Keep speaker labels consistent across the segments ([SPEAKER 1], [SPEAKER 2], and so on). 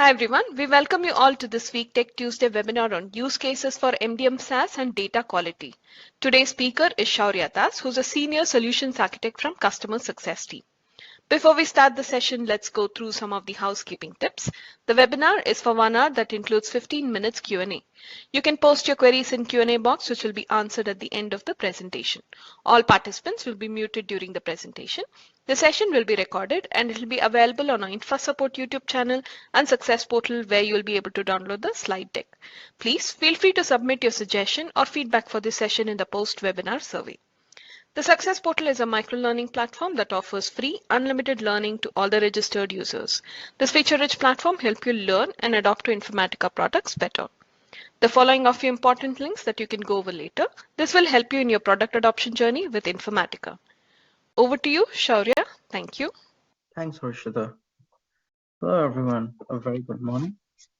[SPEAKER 1] Hi everyone, we welcome you all to this week Tech Tuesday webinar on use cases for MDM SaaS and data quality. Today's speaker is Shaurya Das, who's a senior solutions architect from customer success team. Before we start the session, let's go through some of the housekeeping tips. The webinar is for 1 hour that includes 15 minutes Q&A. You can post your queries in Q&A box which will be answered at the end of the presentation. All participants will be muted during the presentation. The session will be recorded and it will be available on our InfraSupport YouTube channel and Success Portal where you will be able to download the slide deck. Please feel free to submit your suggestion or feedback for this session in the post-webinar survey. The Success Portal is a micro-learning platform that offers free, unlimited learning to all the registered users. This feature-rich platform helps you learn and adopt to Informatica products better. The following are few important links that you can go over later. This will help you in your product adoption journey with Informatica. Over to you, Shaurya. Thank you.
[SPEAKER 2] Thanks, Harshita. Hello, everyone. A very good morning.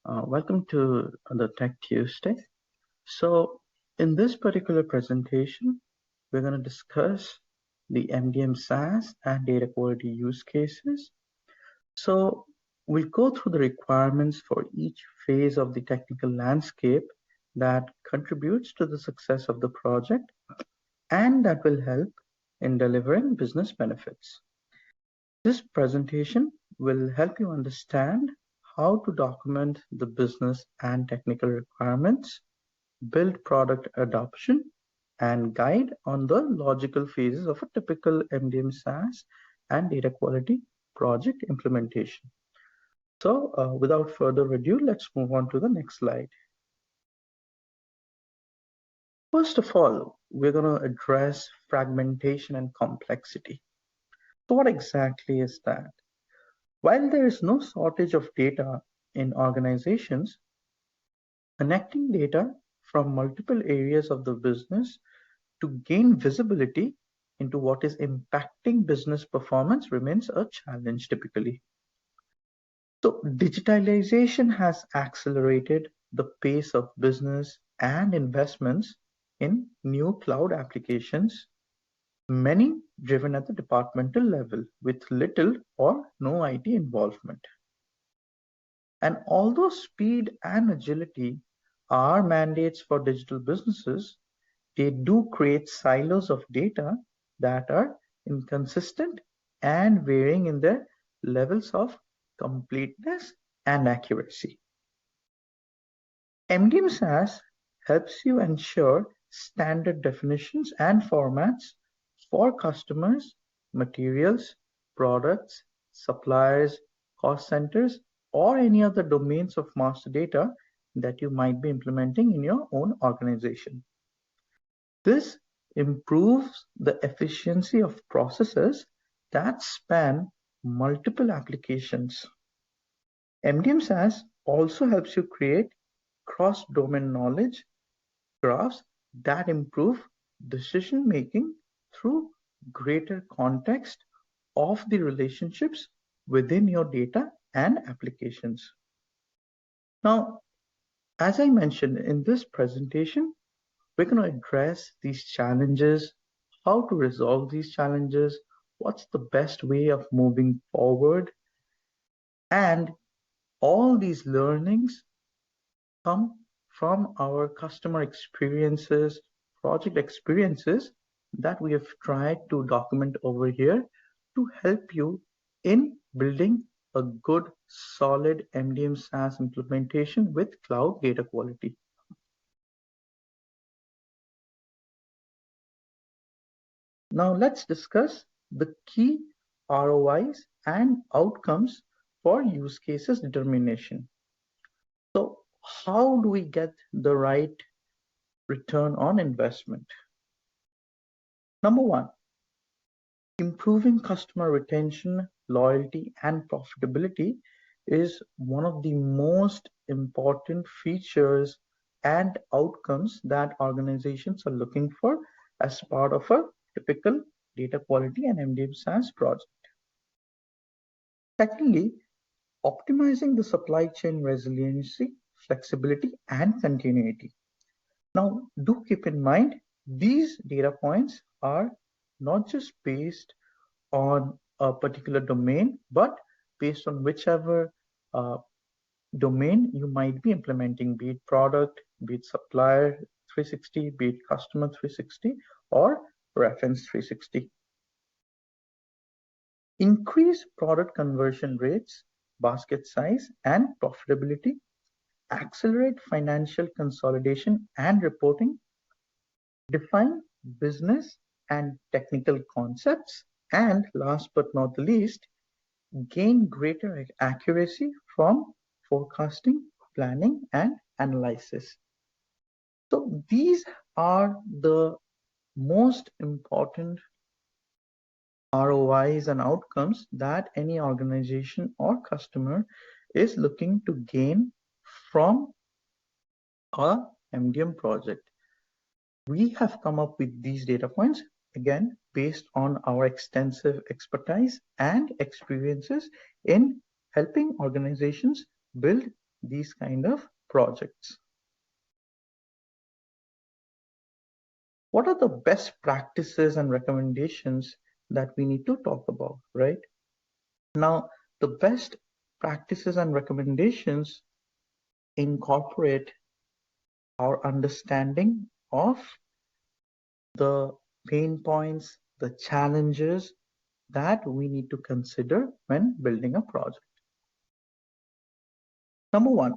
[SPEAKER 2] Welcome to the Tech Tuesday. So in this particular presentation, we're going to discuss the MDM SaaS and data quality use cases. So we'll go through the requirements for each phase of the technical landscape that contributes to the success of the project and that will help in delivering business benefits. This presentation will help you understand how to document the business and technical requirements, build product adoption, and guide on the logical phases of a typical MDM SaaS and data quality project implementation. So without further ado, let's move on to the next slide. First of all, we're going to address fragmentation and complexity. So what exactly is that? While there is no shortage of data in organizations, connecting data from multiple areas of the business to gain visibility into what is impacting business performance remains a challenge typically. So digitalization has accelerated the pace of business and investments in new cloud applications, many driven at the departmental level with little or no IT involvement. And although speed and agility are mandates for digital businesses, they do create silos of data that are inconsistent and varying in their levels of completeness and accuracy. MDM SaaS helps you ensure standard definitions and formats for customers, materials, products, suppliers, cost centers, or any other domains of master data that you might be implementing in your own organization. This improves the efficiency of processes that span multiple applications. MDM SaaS also helps you create cross-domain knowledge graphs that improve decision making through greater context of the relationships within your data and applications. Now, as I mentioned in this presentation, we're going to address these challenges, how to resolve these challenges, what's the best way of moving forward, and all these learnings come from our customer experiences, project experiences that we have tried to document over here to help you in building a good, solid MDM SaaS implementation with cloud data quality. Now let's discuss the key ROIs and outcomes for use cases determination. So how do we get the right return on investment? Number one, improving customer retention, loyalty, and profitability is one of the most important features and outcomes that organizations are looking for as part of a typical data quality and MDM SaaS project. Secondly, optimizing the supply chain resiliency, flexibility, and continuity. Now, do keep in mind, these data points are not just based on a particular domain, but based on whichever domain you might be implementing, be it product, be it supplier 360, be it customer 360, or reference 360. Increase product conversion rates, basket size, and profitability. Accelerate financial consolidation and reporting. Define business and technical concepts. And last but not the least, gain greater accuracy from forecasting, planning, and analysis. So these are the most important ROIs and outcomes that any organization or customer is looking to gain from a MDM project. We have come up with these data points, again, based on our extensive expertise and experiences in helping organizations build these kind of projects. What are the best practices and recommendations that we need to talk about, right? Now, the best practices and recommendations incorporate our understanding of the pain points, the challenges that we need to consider when building a project. Number one,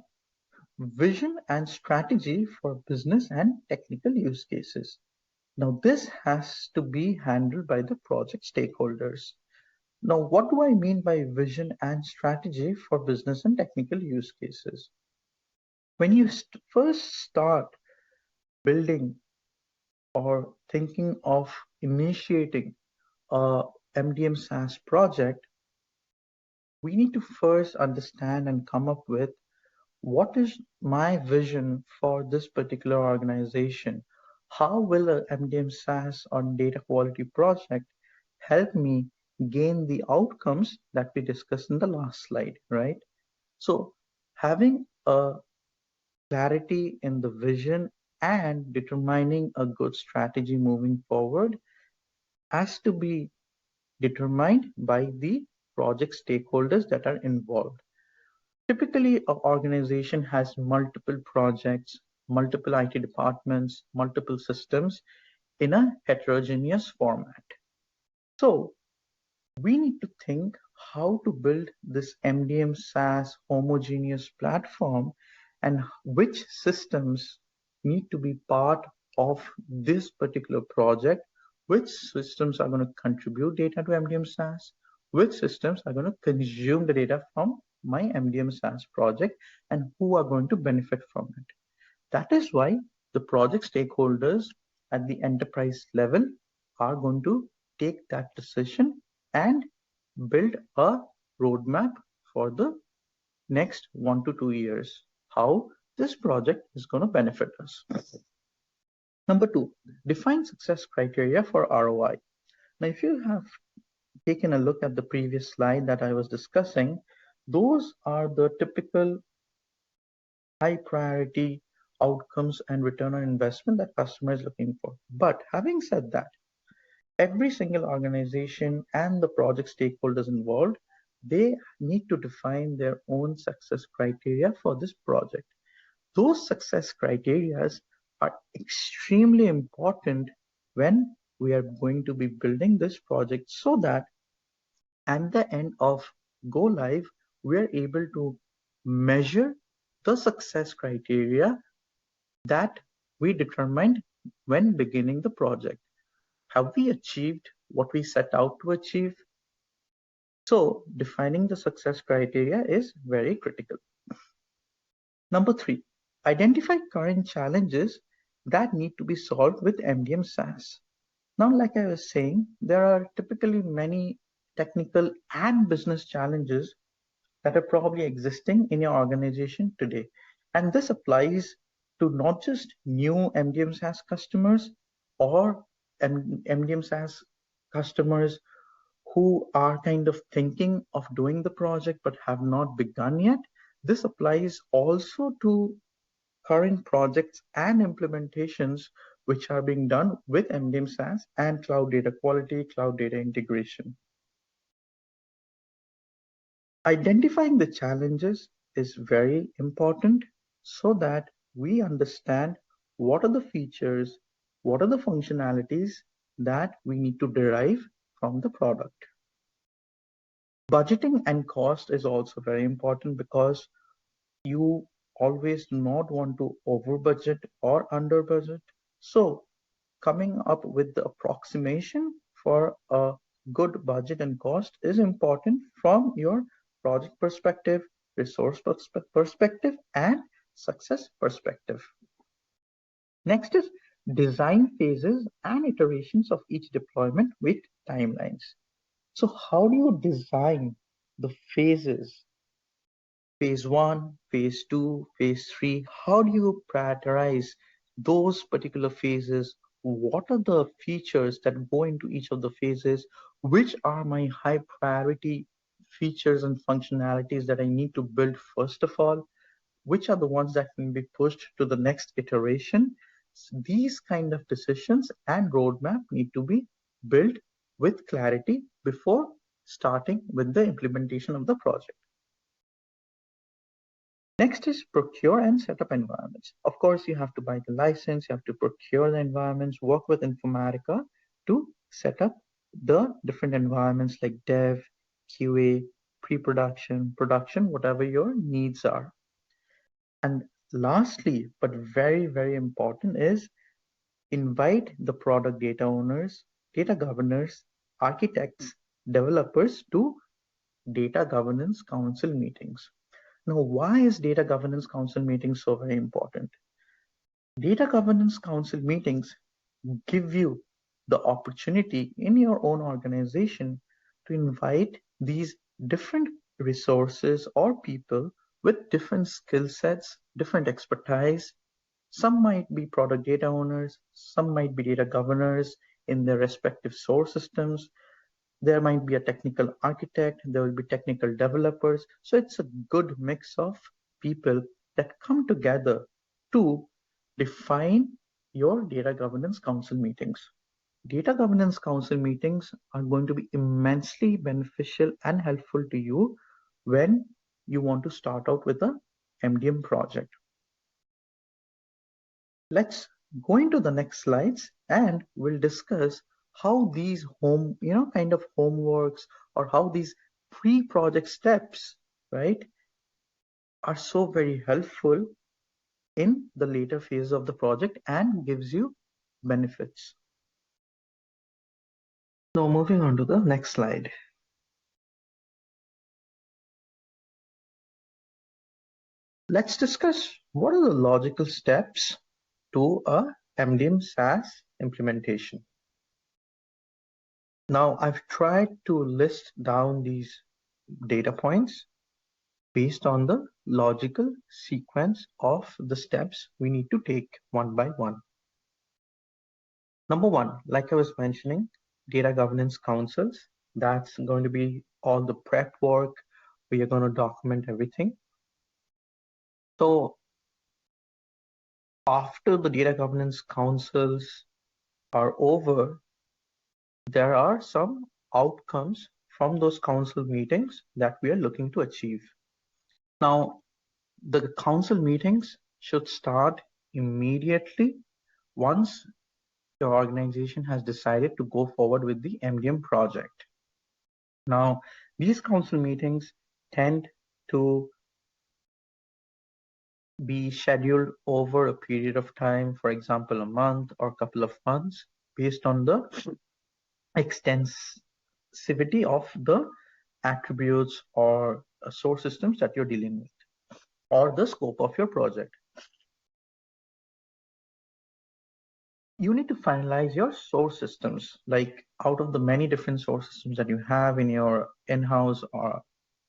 [SPEAKER 2] vision and strategy for business and technical use cases. Now, this has to be handled by the project stakeholders. Now, what do I mean by vision and strategy for business and technical use cases? When you first start building or thinking of initiating a MDM SaaS project, we need to first understand and come up with what is my vision for this particular organization? How will a MDM SaaS or data quality project help me gain the outcomes that we discussed in the last slide, right? So having a clarity in the vision and determining a good strategy moving forward has to be determined by the project stakeholders that are involved. Typically, an organization has multiple projects, multiple IT departments, multiple systems in a heterogeneous format. So we need to think how to build this MDM SaaS homogeneous platform and which systems need to be part of this particular project, which systems are going to contribute data to MDM SaaS, which systems are going to consume the data from my MDM SaaS project, and who are going to benefit from it. That is why the project stakeholders at the enterprise level are going to take that decision and build a roadmap for the next 1 to 2 years, how this project is going to benefit us. Number two, define success criteria for ROI. Now, if you have taken a look at the previous slide that I was discussing, those are the typical high priority outcomes and return on investment that customer is looking for. But having said that, every single organization and the project stakeholders involved, they need to define their own success criteria for this project. Those success criteria are extremely important when we are going to be building this project, so that at the end of go live, we are able to measure the success criteria that we determined when beginning the project. Have we achieved what we set out to achieve? So defining the success criteria is very critical. Number three, identify current challenges that need to be solved with MDM SaaS. Now, like I was saying, there are typically many technical and business challenges that are probably existing in your organization today. And this applies to not just new MDM SaaS customers or MDM SaaS customers who are kind of thinking of doing the project but have not begun yet. This applies also to current projects and implementations which are being done with MDM SaaS and cloud data quality, cloud data integration. Identifying the challenges is very important so that we understand what are the features, what are the functionalities that we need to derive from the product. Budgeting and cost is also very important because you always do not want to over budget or under budget. So coming up with the approximation for a good budget and cost is important from your project perspective, resource perspective, and success perspective. Next is design phases and iterations of each deployment with timelines. So how do you design the phases? Phase one, phase two, phase three, how do you prioritize those particular phases? What are the features that go into each of the phases? Which are my high priority features and functionalities that I need to build first of all? Which are the ones that can be pushed to the next iteration? These kind of decisions and roadmap need to be built with clarity before starting with the implementation of the project. Next is procure and set up environments. Of course, you have to buy the license, you have to procure the environments, work with Informatica to set up the different environments like dev, QA, pre-production, production, whatever your needs are. And lastly, but very, very important is invite the product data owners, data governors, architects, developers to data governance council meetings. Now, why is data governance council meetings so very important? Data governance council meetings give you the opportunity in your own organization to invite these different resources or people with different skill sets, different expertise. Some might be product data owners, some might be data governors in their respective source systems. There might be a technical architect, there will be technical developers. So it's a good mix of people that come together to define your data governance council meetings. Data governance council meetings are going to be immensely beneficial and helpful to you when you want to start out with a MDM project. Let's go into the next slides and we'll discuss how these kind of homeworks or how these pre-project steps, right, are so very helpful in the later phase of the project and gives you benefits. Now moving on to the next slide. Let's discuss what are the logical steps to a MDM SaaS implementation. Now I've tried to list down these data points based on the logical sequence of the steps we need to take one by one. Number one, like I was mentioning, data governance councils. That's going to be all the prep work. We are going to document everything. So after the data governance councils are over, there are some outcomes from those council meetings that we are looking to achieve. Now, the council meetings should start immediately once your organization has decided to go forward with the MDM project. Now, these council meetings tend to be scheduled over a period of time, for example, a month or a couple of months, based on the extensivity of the attributes or source systems that you're dealing with, or the scope of your project. You need to finalize your source systems, like out of the many different source systems that you have in your in-house,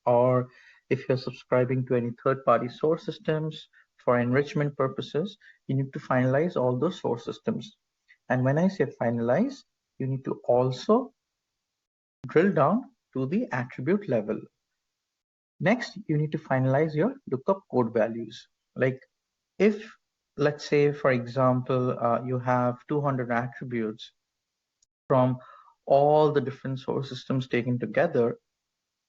[SPEAKER 2] or if you're subscribing to any third-party source systems for enrichment purposes, you need to finalize all those source systems. And when I say finalize, you need to also drill down to the attribute level. Next, you need to finalize your lookup code values. Like if, let's say, for example, you have 200 attributes from all the different source systems taken together,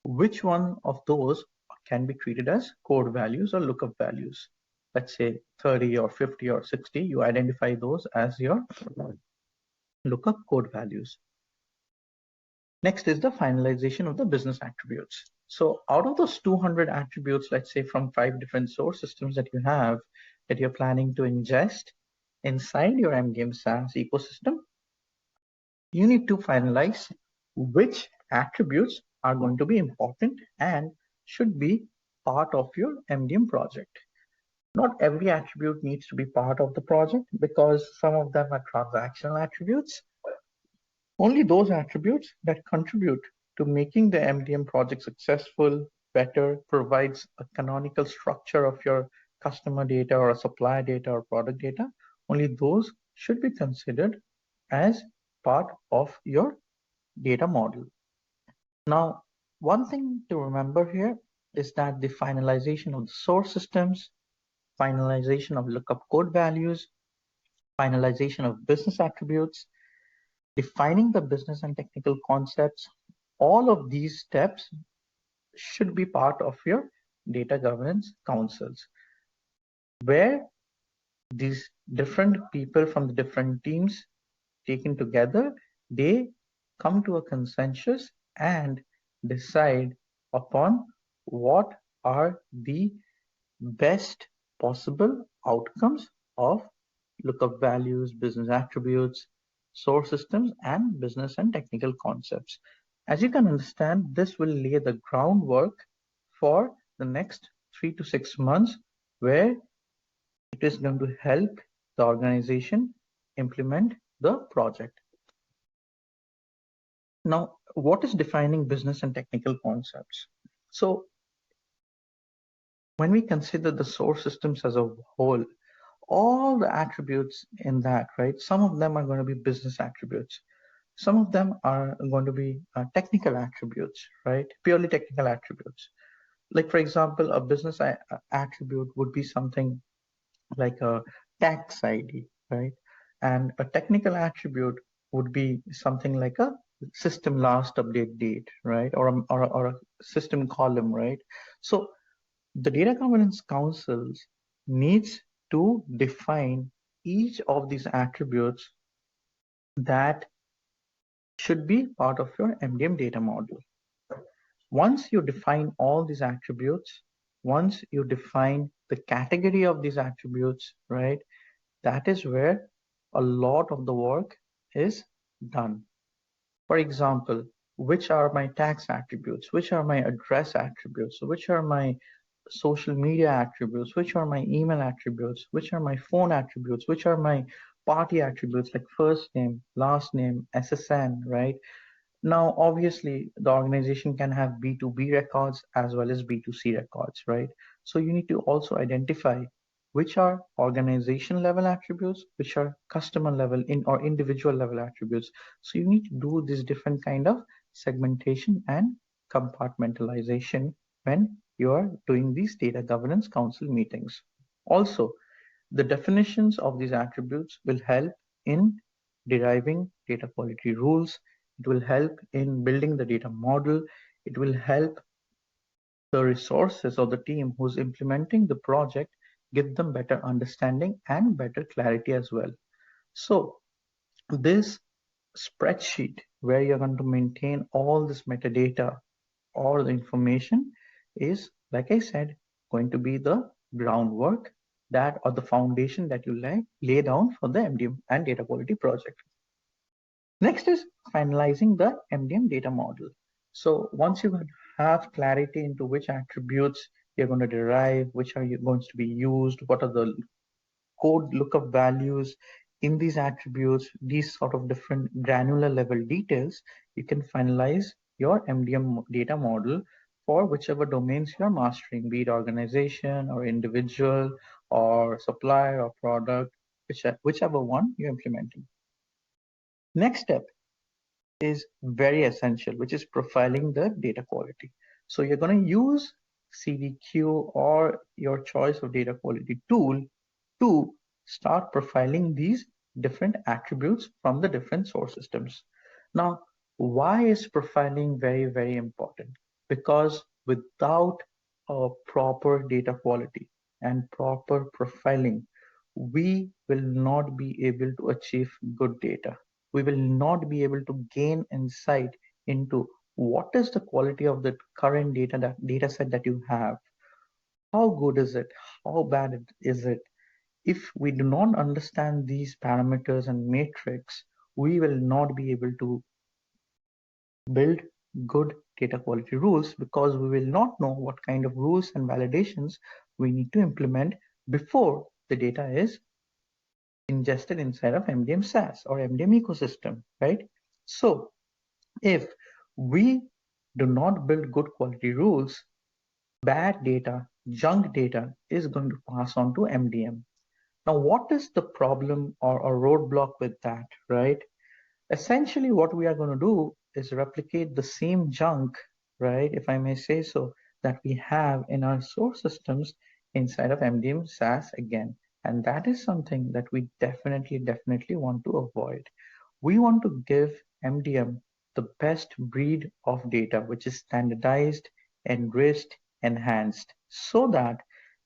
[SPEAKER 2] which one of those can be treated as code values or lookup values. Let's say 30 or 50 or 60, you identify those as your lookup code values. Next is the finalization of the business attributes. So out of those 200 attributes, let's say from 5 different source systems that you have, that you're planning to ingest inside your MDM SaaS ecosystem, you need to finalize which attributes are going to be important and should be part of your MDM project. Not every attribute needs to be part of the project because some of them are transactional attributes. Only those attributes that contribute to making the MDM project successful, better, provides a canonical structure of your customer data or supplier data or product data, only those should be considered as part of your data model. Now, one thing to remember here is that the finalization of the source systems, finalization of lookup code values, finalization of business attributes, defining the business and technical concepts, all of these steps should be part of your data governance councils, where these different people from the different teams taken together, they come to a consensus and decide upon what are the best possible outcomes of lookup values, business attributes, source systems, and business and technical concepts. As you can understand, this will lay the groundwork for the next 3 to 6 months, where it is going to help the organization implement the project. Now, what is defining business and technical concepts? So when we consider the source systems as a whole, all the attributes in that, right? Some of them are going to be business attributes. Some of them are going to be technical attributes, right? Purely technical attributes. Like, for example, a business attribute would be something like a tax ID, right? And a technical attribute would be something like a system last update date, right? Or a system column, right? So the data governance councils needs to define each of these attributes that should be part of your MDM data model. Once you define all these attributes, once you define the category of these attributes, right, that is where a lot of the work is done. For example, which are my tax attributes? Which are my address attributes? Which are my social media attributes? Which are my email attributes? Which are my phone attributes? Which are my party attributes like first name, last name, SSN, right? Now, obviously, the organization can have B2B records as well as B2C records, right? So you need to also identify which are organization level attributes, which are customer level or individual level attributes. So you need to do this different kind of segmentation and compartmentalization when you are doing these data governance council meetings. Also, the definitions of these attributes will help in deriving data quality rules. It will help in building the data model. It will help the resources of the team who's implementing the project, give them better understanding and better clarity as well. So this spreadsheet where you're going to maintain all this metadata or the information is, like I said, going to be the groundwork that or the foundation that you lay down for the MDM and data quality project. Next is finalizing the MDM data model. So once you have clarity into which attributes you're going to derive, which are going to be used, what are the code lookup values in these attributes, these sort of different granular level details, you can finalize your MDM data model for whichever domains you're mastering, be it organization or individual or supplier or product, whichever one you're implementing. Next step is very essential, which is profiling the data quality. So you're going to use CDQ or your choice of data quality tool to start profiling these different attributes from the different source systems. Now, why is profiling very, very important? Because without a proper data quality and proper profiling, we will not be able to achieve good data. We will not be able to gain insight into what is the quality of the current data set that you have. How good is it? How bad is it? If we do not understand these parameters and matrix, we will not be able to build good data quality rules because we will not know what kind of rules and validations we need to implement before the data is ingested inside of MDM SaaS or MDM ecosystem, right? So if we do not build good quality rules, bad data, junk data is going to pass on to MDM. Now, what is the problem or a roadblock with that, right? Essentially, what we are going to do is replicate the same junk, right, if I may say so, that we have in our source systems inside of MDM SaaS again. And that is something that we definitely want to avoid. We want to give MDM the best breed of data, which is standardized, enriched, enhanced, so that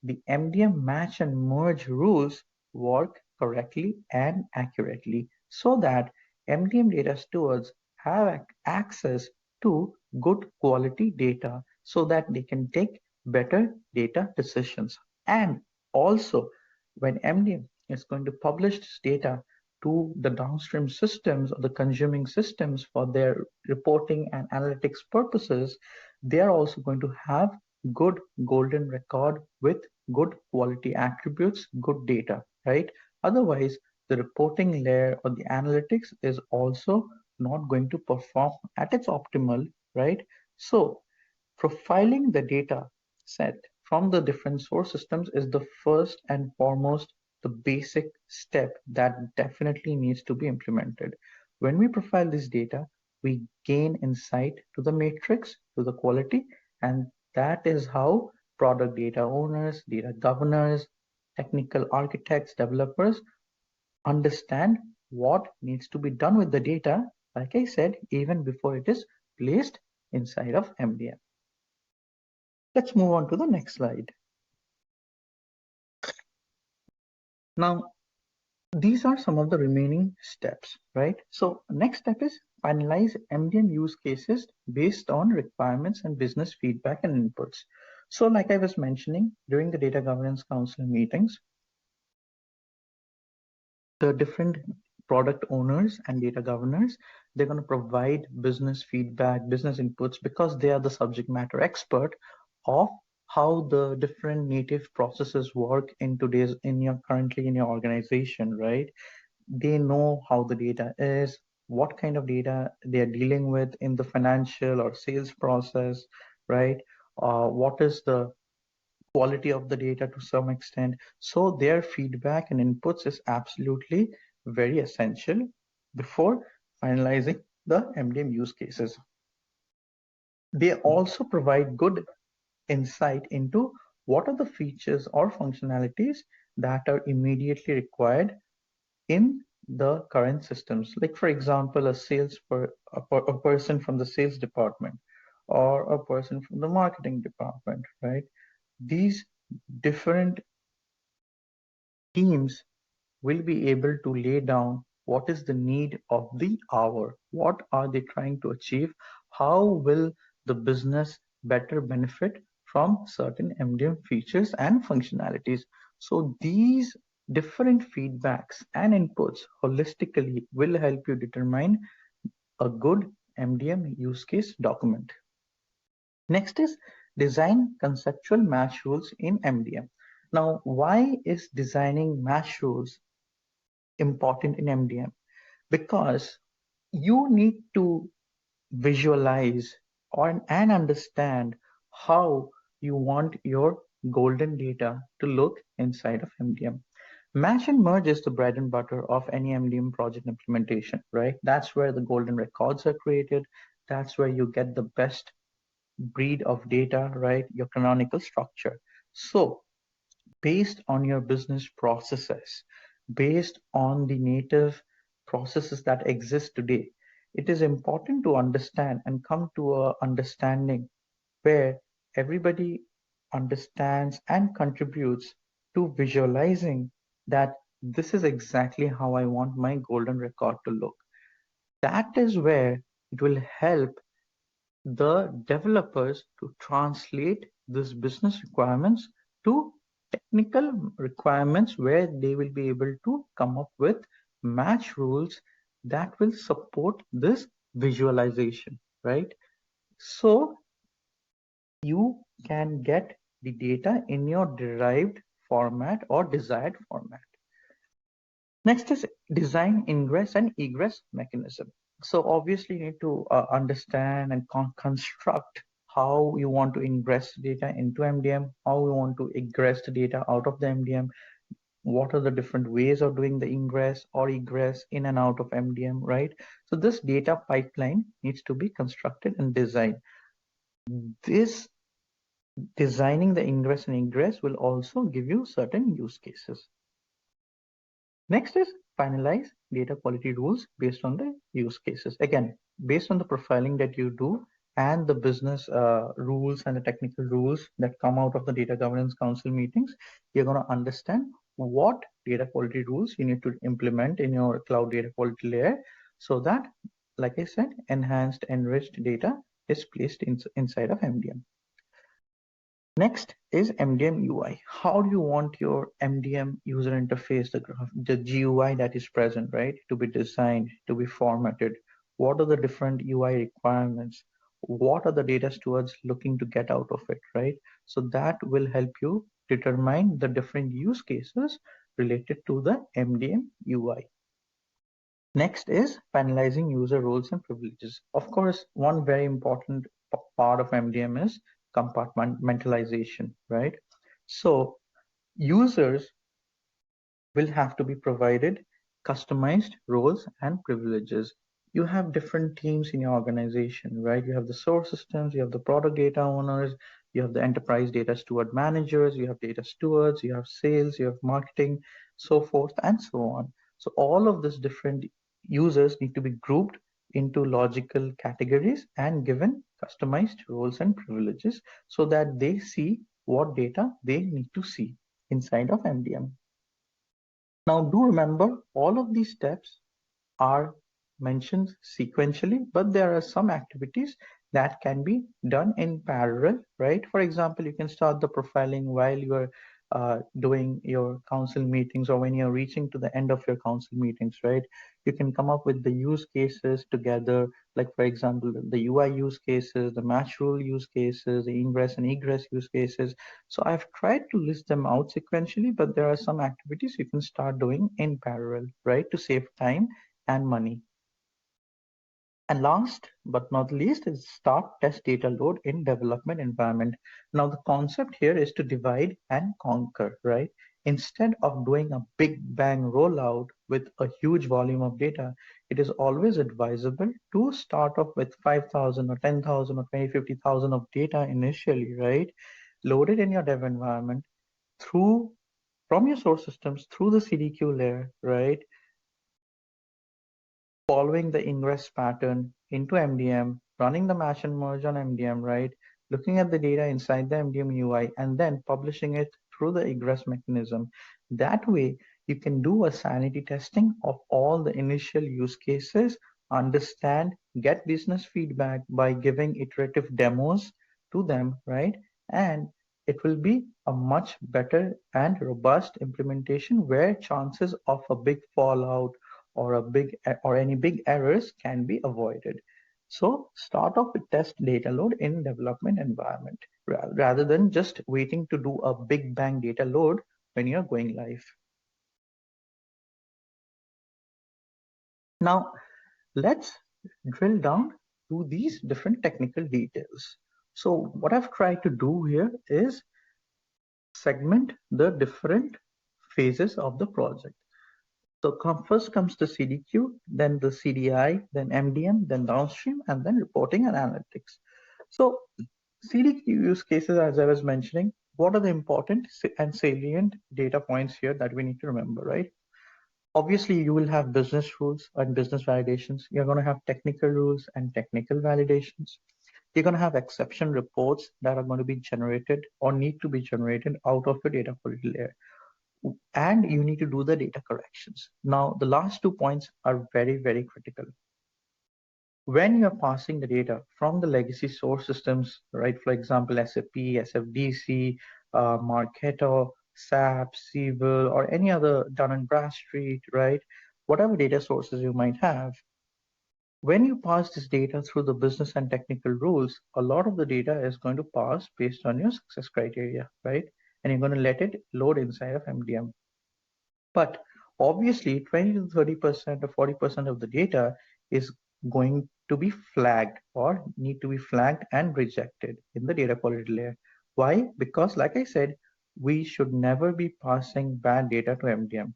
[SPEAKER 2] the MDM match and merge rules work correctly and accurately, so that MDM data stewards have access to good quality data so that they can take better data decisions. And also, when MDM is going to publish this data to the downstream systems or the consuming systems for their reporting and analytics purposes, they are also going to have good golden record with good quality attributes, good data, right? Otherwise, the reporting layer or the analytics is also not going to perform at its optimal, right? So profiling the data set from the different source systems is the first and foremost, the basic step that definitely needs to be implemented. When we profile this data, we gain insight to the matrix, to the quality, and that is how product data owners, data governors, technical architects, developers understand what needs to be done with the data, like I said, even before it is placed inside of MDM. Let's move on to the next slide. Now, these are some of the remaining steps, right? So next step is finalize MDM use cases based on requirements and business feedback and inputs. So like I was mentioning during the Data Governance Council meetings, the different product owners and data governors, they're going to provide business feedback, business inputs, because they are the subject matter expert of how the different native processes work currently in your organization, right? They know how the data is, what kind of data they are dealing with in the financial or sales process, right? What is the quality of the data to some extent. So their feedback and inputs is absolutely very essential before finalizing the MDM use cases. They also provide good insight into what are the features or functionalities that are immediately required in the current systems. Like for example, a person from the sales department or a person from the marketing department, right? These different teams will be able to lay down what is the need of the hour, what are they trying to achieve, how will the business better benefit from certain MDM features and functionalities. So these different feedbacks and inputs holistically will help you determine a good MDM use case document. Next is design conceptual match rules in MDM. Now, why is designing match rules important in MDM? Because you need to visualize and understand how you want your golden data to look inside of MDM. Match and merge is the bread and butter of any MDM project implementation, right? That's where the golden records are created. That's where you get the best breed of data, right? Your canonical structure. So based on your business processes, based on the native processes that exist today, it is important to understand and come to a understanding where everybody understands, and contributes to visualizing that this is exactly how I want my golden record to look. That is where it will help the developers to translate this business requirements to technical requirements where they will be able to come up with match rules that will support this visualization, right? So you can get the data in your derived format or desired format. Next is design ingress and egress mechanism. So obviously you need to understand and construct how you want to ingress data into MDM, how you want to egress the data out of the MDM, what are the different ways of doing the ingress or egress in and out of MDM, right? So this data pipeline needs to be constructed and designed. This designing the ingress and egress will also give you certain use cases. Next is finalize data quality rules based on the use cases. Again, based on the profiling that you do and the business rules and the technical rules that come out of the data governance council meetings, you're going to understand what data quality rules you need to implement in your cloud data quality layer so that, like I said, enhanced, enriched data is placed inside of MDM. Next is MDM UI. How do you want your MDM user interface, the GUI that is present, right, to be designed, to be formatted? What are the different UI requirements? What are the data stewards looking to get out of it, right? So that will help you determine the different use cases related to the MDM UI. Next is finalizing user roles and privileges. Of course, one very important part of MDM is compartmentalization, right? So users will have to be provided customized roles and privileges. You have different teams in your organization, right? You have the source systems, you have the product data owners, you have the enterprise data steward managers, you have data stewards, you have sales, you have marketing, so forth and so on. So all of these different users need to be grouped into logical categories and given customized roles and privileges so that they see what data they need to see inside of MDM. Now, do remember all of these steps are mentioned sequentially, but there are some activities that can be done in parallel, right? For example, you can start the profiling while you are doing your council meetings or when you're reaching to the end of your council meetings, right? You can come up with the use cases together, like for example, the UI use cases, the match rule use cases, the ingress and egress use cases. So I've tried to list them out sequentially, but there are some activities you can start doing in parallel, right? To save time and money. And last but not least is start test data load in development environment. Now the concept here is to divide and conquer, right? Instead of doing a big bang rollout with a huge volume of data, it is always advisable to start off with 5,000 or 10,000 or 20, 50,000 of data initially, right? Load it in your dev environment through from your source systems through the CDQ layer, right? Following the ingress pattern into MDM, running the match and merge on MDM, right? Looking at the data inside the MDM UI and then publishing it through the egress mechanism. That way, you can do a sanity testing of all the initial use cases, understand, get business feedback by giving iterative demos to them, right? And it will be a much better and robust implementation where chances of a big fallout or any big errors can be avoided. So start off with test data load in development environment rather than just waiting to do a big bang data load when you're going live. Now let's drill down to these different technical details. So what I've tried to do here is segment the different phases of the project. So first comes the CDQ, then the CDI, then MDM, then downstream, and then reporting and analytics. So CDQ use cases, as I was mentioning, what are the important and salient data points here that we need to remember, right? Obviously, you will have business rules and business validations. You're going to have technical rules and technical validations. You're going to have exception reports that are going to be generated or need to be generated out of your data quality layer. And you need to do the data corrections. Now, the last 2 points are very, very critical. When you're passing the data from the legacy source systems, right? For example, SAP, SFDC, Marketo, SAP, Siebel, or any other Dun& Bradstreet, right? Whatever data sources you might have, when you pass this data through the business and technical rules, a lot of the data is going to pass based on your success criteria, right? And you're going to let it load inside of MDM. But obviously, 20 to 30% or 40% of the data is going to be flagged or need to be flagged and rejected in the data quality layer. Why? Because, like I said, we should never be passing bad data to MDM.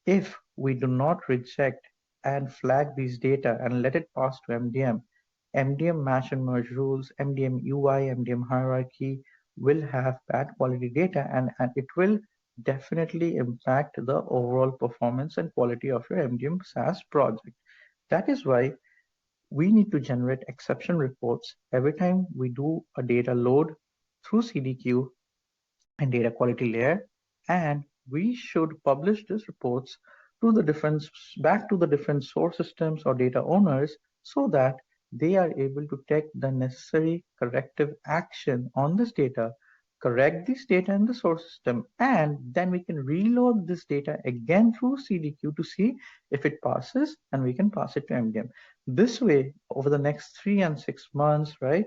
[SPEAKER 2] If we do not reject and flag these data and let it pass to MDM, MDM match and merge rules, MDM UI, MDM hierarchy will have bad quality data, and it will definitely impact the overall performance and quality of your MDM SaaS project. That is why we need to generate exception reports every time we do a data load through CDQ and data quality layer, and we should publish these reports to the different back to the different source systems or data owners so that they are able to take the necessary corrective action on this data, correct this data in the source system, and then we can reload this data again through CDQ to see if it passes, and we can pass it to MDM. This way, over the next 3 and 6 months, right,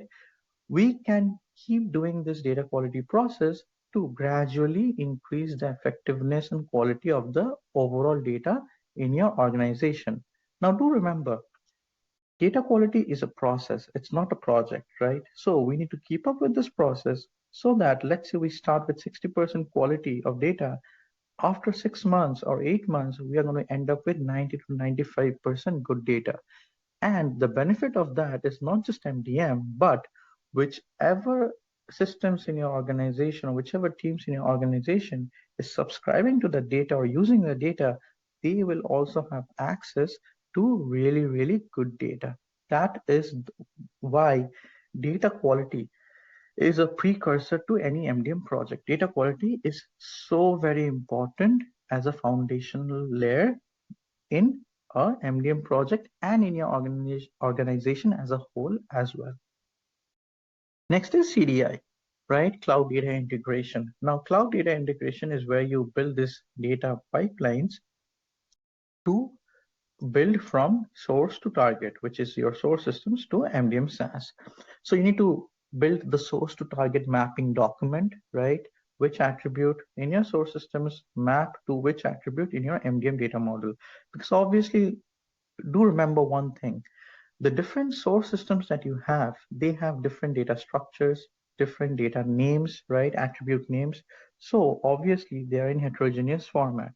[SPEAKER 2] we can keep doing this data quality process to gradually increase the effectiveness and quality of the overall data in your organization. Now, do remember, data quality is a process. It's not a project, right? So we need to keep up with this process so that, let's say we start with 60% quality of data. After 6 months or 8 months, we are going to end up with 90 to 95% good data. And the benefit of that is not just MDM, but whichever systems in your organization or whichever teams in your organization is subscribing to the data or using the data, they will also have access to really, really good data. That is why data quality is a precursor to any MDM project. Data quality is so very important as a foundational layer in a MDM project and in your organization as a whole as well. Next is CDI, right? Cloud data integration. Now, cloud data integration is where you build this data pipelines to build from source to target, which is your source systems, to MDM SaaS. So you need to build the source to target mapping document, right? Which attribute in your source systems map to which attribute in your MDM data model. Because obviously, do remember one thing: the different source systems that you have, they have different data structures, different data names, right? Attribute names. So obviously they are in heterogeneous format.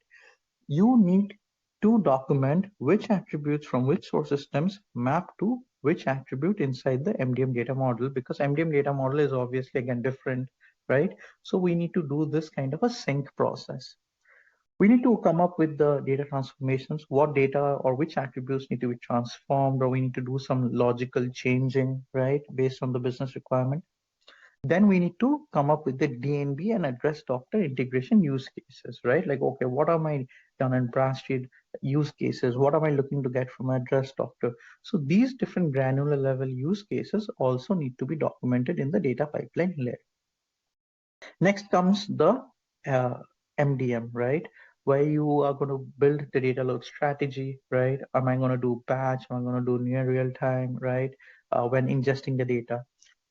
[SPEAKER 2] You need to document which attributes from which source systems map to which attribute inside the MDM data model, because MDM data model is obviously again different, right? So we need to do this kind of a sync process. We need to come up with the data transformations, what data or which attributes need to be transformed, or we need to do some logical changing, right, based on the business requirement. Then we need to come up with the DNB and address doctor integration use cases, right? Like, okay, what are my Dun& Bradstreet use cases? What am I looking to get from address doctor? So these different granular level use cases also need to be documented in the data pipeline layer. Next comes the MDM, right? Where you are going to build the data load strategy, right? Am I going to do batch? Am I going to do near real time, right? When ingesting the data,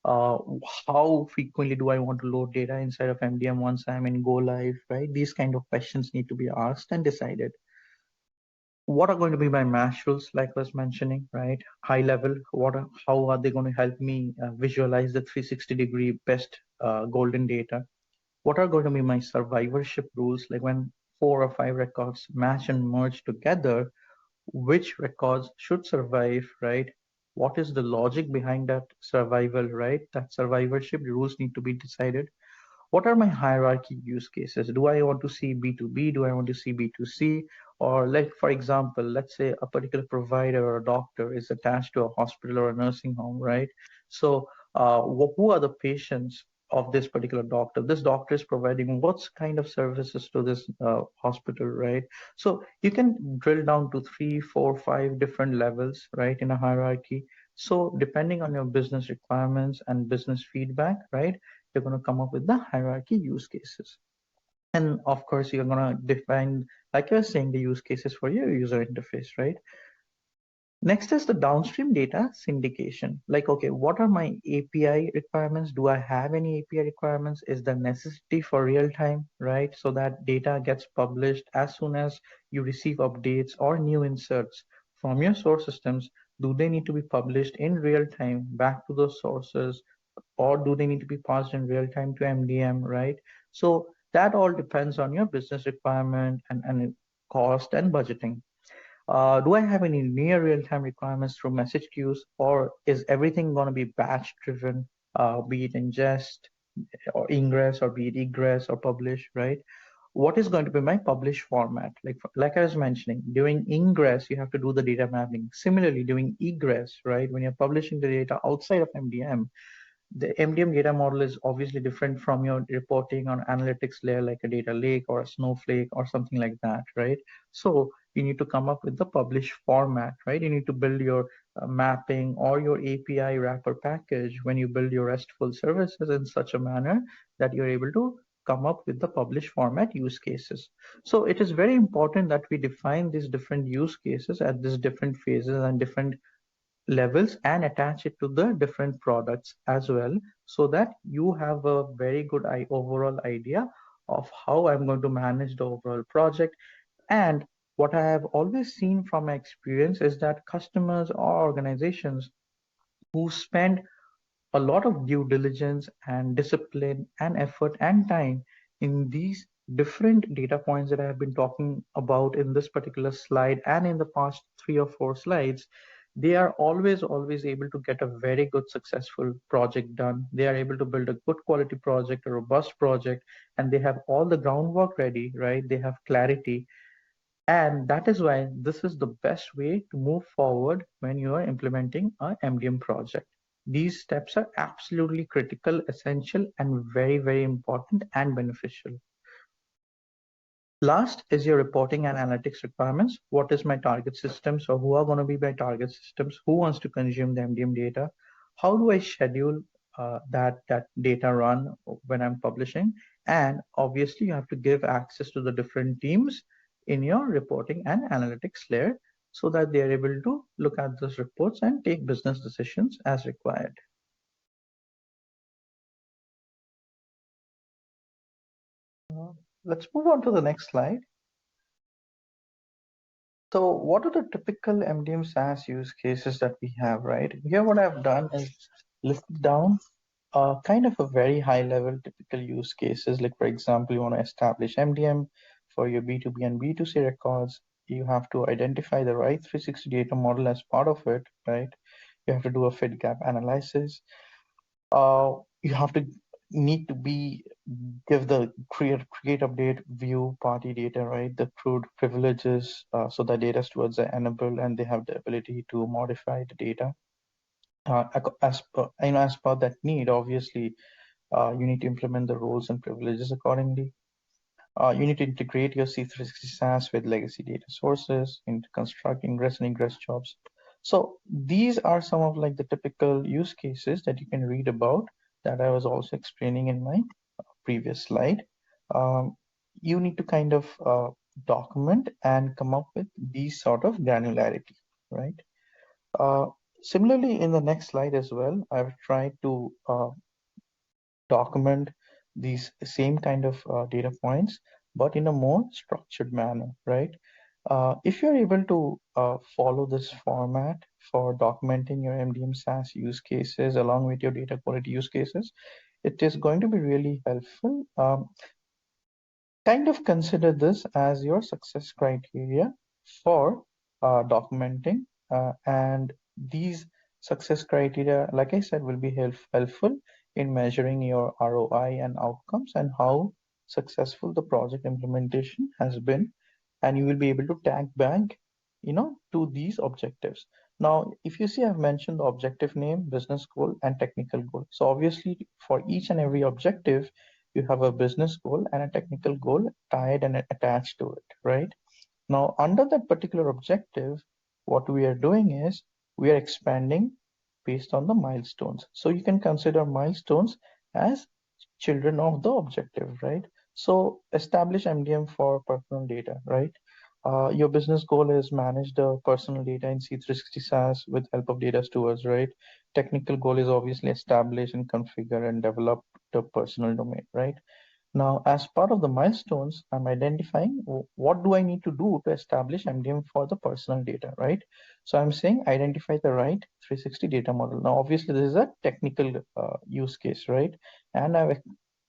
[SPEAKER 2] uh, how frequently do I want to load data inside of MDM once I'm in go live, right? These kind of questions need to be asked and decided. What are going to be my MASH rules, like I was mentioning, right? High level, how are they going to help me visualize the 360-degree best golden data? What are going to be my survivorship rules? Like when 4 or 5 records match and merge together, which records should survive, right? What is the logic behind that survival, right? That survivorship rules need to be decided. What are my hierarchy use cases? Do I want to see B2B? Do I want to see B2C? Or like, for example, let's say a particular provider or a doctor is attached to a hospital or a nursing home, right? So who are the patients of this particular doctor. This doctor is providing what kind of services to this hospital, right? So you can drill down to 3, 4, 5 different levels, right, in a hierarchy. So depending on your business requirements and business feedback, right, you're going to come up with the hierarchy use cases. And of course, you're going to define, like you're saying, the use cases for your user interface, right? Next is the downstream data syndication. Like, okay, what are my API requirements? Do I have any API requirements? Is the necessity for real time, right? So that data gets published as soon as you receive updates or new inserts from your source systems. Do they need to be published in real time back to those sources, or do they need to be passed in real time to MDM, right? So that all depends on your business requirement and cost and budgeting. Do I have any near real-time requirements through message queues, or is everything going to be batch driven, be it ingest or ingress, or be it egress or publish, right? What is going to be my publish format? Like I was mentioning, during ingress, you have to do the data mapping. Similarly, during egress, right, when you're publishing the data outside of MDM, the MDM data model is obviously different from your reporting on analytics layer, like a data lake or a snowflake or something like that, right? So you need to come up with the publish format, right? You need to build your mapping or your API wrapper package when you build your RESTful services in such a manner that you're able to come up with the publish format use cases. So it is very important that we define these different use cases at these different phases and different levels and attach it to the different products as well, so that you have a very good overall idea of how I'm going to manage the overall project. And what I have always seen from my experience is that customers or organizations who spend a lot of due diligence and discipline and effort and time in these different data points that I have been talking about in this particular slide and in the past 3 or 4 slides, they are always able to get a very good successful project done. They are able to build a good quality project, a robust project, and they have all the groundwork ready, right? They have clarity, and that is why this is the best way to move forward when you are implementing a MDM project. These steps are absolutely critical, essential, and very important and beneficial. Last is your reporting and analytics requirements. What is my target system? So who are going to be my target systems? Who wants to consume the MDM data? How do I schedule that data run when I'm publishing? And obviously you have to give access to the different teams in your reporting and analytics layer so that they are able to look at those reports and take business decisions as required. Let's move on to the next slide. So what are the typical MDM SaaS use cases that we have, right? Here what I've done is listed down kind of a very high level typical use cases. Like for example, you want to establish MDM for your B2B and B2C records. You have to identify the right 360 data model as part of it, right? You have to do a fit gap analysis. You have to need to be give the create update view party data, right? The crude privileges, so the data stewards are enabled and they have the ability to modify the data as per that need. Obviously, you need to implement the roles and privileges accordingly. You need to integrate your C360 SaaS with legacy data sources, and construct ingress and egress jobs. So these are some of like the typical use cases that you can read about that I was also explaining in my previous slide. You need to kind of document and come up with these sort of granularity, right? Similarly, in the next slide as well, I've tried to document these same kind of data points, but in a more structured manner, right? If you're able to follow this format for documenting your MDM SaaS use cases along with your data quality use cases, it is going to be really helpful. Kind of consider this as your success criteria for documenting, and these success criteria, like I said, will be helpful in measuring your ROI and outcomes and how successful the project implementation has been, and you will be able to tag back to these objectives. Now, if you see, I've mentioned the objective name, business goal, and technical goal. So obviously, for each and every objective, you have a business goal and a technical goal tied and attached to it, right? Now, under that particular objective, what we are doing is we are expanding based on the milestones. So you can consider milestones as children of the objective, right? So establish MDM for personal data, right? Your business goal is manage the personal data in C360 SaaS with help of data stewards, right? Technical goal is obviously establish and configure and develop the personal domain, right? Now, as part of the milestones, I'm identifying what do I need to do to establish MDM for the personal data, right? So I'm saying identify the right 360 data model. Now, obviously, this is a technical use case, right? And I've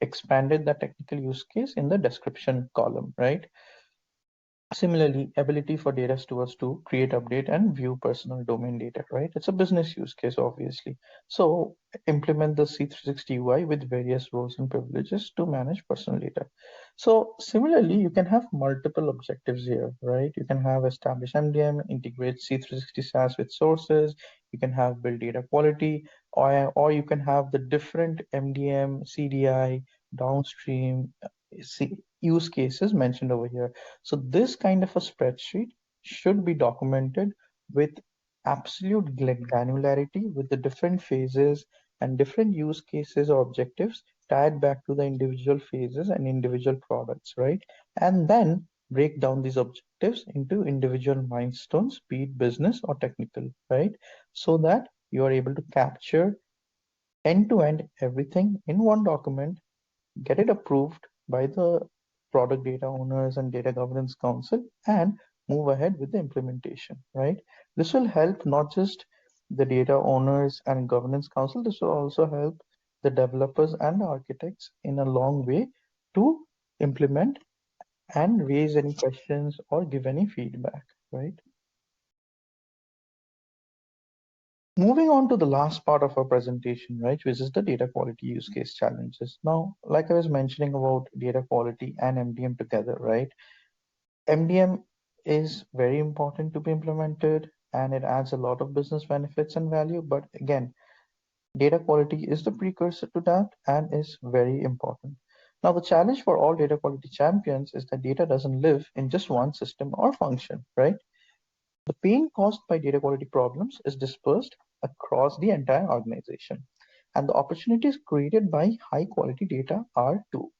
[SPEAKER 2] expanded the technical use case in the description column, right? Similarly, ability for data stewards to create, update, and view personal domain data, right? It's a business use case, obviously. So implement the C360 UI with various roles and privileges to manage personal data. So similarly, you can have multiple objectives here, right? You can have establish MDM, integrate C360 SaaS with sources. You can have build data quality, or you can have the different MDM, CDI, downstream use cases mentioned over here. So this kind of a spreadsheet should be documented with absolute granularity with the different phases and different use cases or objectives tied back to the individual phases and individual products, right? And then break down these objectives into individual milestones, be it business or technical, right? So that you are able to capture end to end everything in one document, get it approved by the product data owners and data governance council, and move ahead with the implementation, right? This will help not just the data owners and governance council, this will also help the developers and the architects in a long way to implement and raise any questions or give any feedback, right? Moving on to the last part of our presentation, right, which is the data quality use case challenges. Now, like I was mentioning about data quality and MDM together, right? MDM is very important to be implemented and it adds a lot of business benefits and value. But again, data quality is the precursor to that and is very important. Now, the challenge for all data quality champions is that data doesn't live in just one system or function, right? The pain caused by data quality problems is dispersed across the entire organization, and the opportunities created by high quality data are too.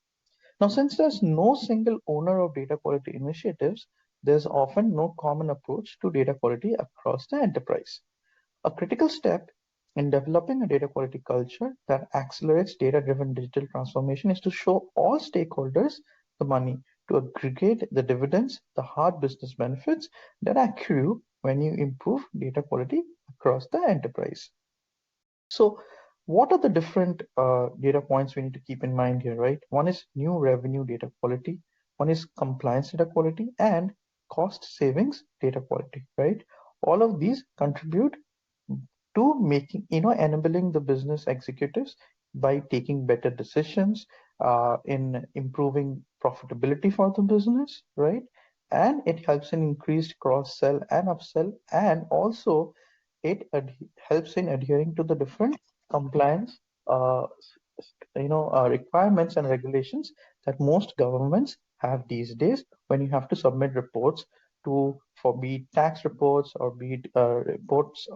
[SPEAKER 2] Now, since there's no single owner of data quality initiatives, there's often no common approach to data quality across the enterprise. A critical step in developing a data quality culture that accelerates data-driven digital transformation is to show all stakeholders the money to aggregate the dividends, the hard business benefits that accrue when you improve data quality across the enterprise. So what are the different data points we need to keep in mind here, right? One is new revenue data quality, one is compliance data quality, and cost savings data quality, right? All of these contribute to making, enabling the business executives by taking better decisions in improving profitability for the business, right? And it helps in increased cross sell and upsell, and also it helps in adhering to the different compliance uh, requirements and regulations that most governments have these days when you have to submit reports to for be it tax reports or be it reports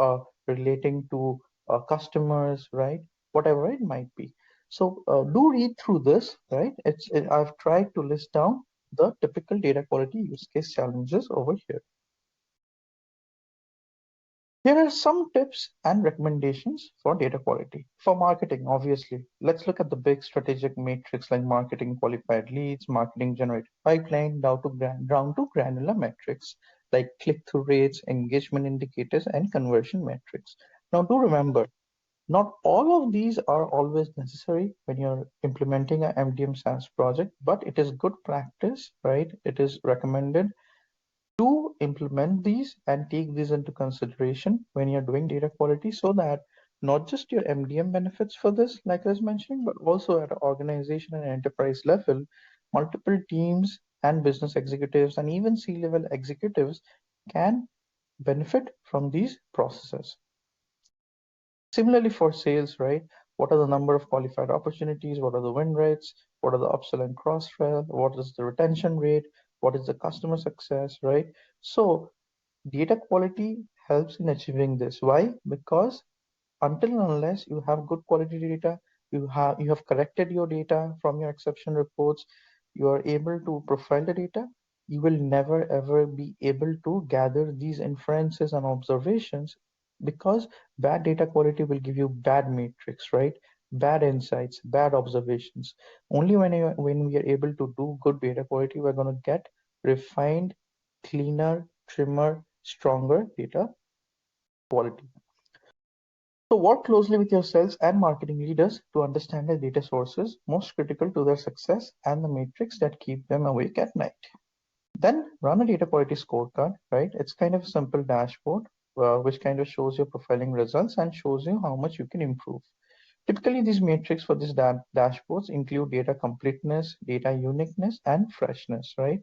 [SPEAKER 2] relating to customers, right? Whatever it might be. So do read through this, right? I've tried to list down the typical data quality use case challenges over here. Here are some tips and recommendations for data quality. For marketing, obviously, let's look at the big strategic metrics like marketing qualified leads, marketing generated pipeline, down to granular metrics like click-through rates, engagement indicators, and conversion metrics. Now, do remember, not all of these are always necessary when you're implementing an MDM SaaS project, but it is good practice, right? It is recommended to implement these and take these into consideration when you're doing data quality so that not just your MDM benefits for this, like I was mentioning, but also at an organization and enterprise level, multiple teams and business executives and even C-level executives can benefit from these processes. Similarly for sales, right? What are the number of qualified opportunities? What are the win rates? What are the upsell and cross-sell? What is the retention rate? What is the customer success, right? So data quality helps in achieving this. Why? Because until and unless you have good quality data, you have corrected your data from your exception reports, you are able to profile the data, you will never ever be able to gather these inferences and observations, because bad data quality will give you bad metrics, right? Bad insights, bad observations. Only when we are able to do good data quality, we're going to get refined, cleaner, trimmer, stronger data quality. So work closely with your sales and marketing leaders to understand the data sources most critical to their success and the metrics that keep them awake at night. Then run a data quality scorecard, right? It's kind of a simple dashboard which kind of shows your profiling results and shows you how much you can improve. Typically, these metrics for these dashboards include data completeness, data uniqueness, and freshness, right?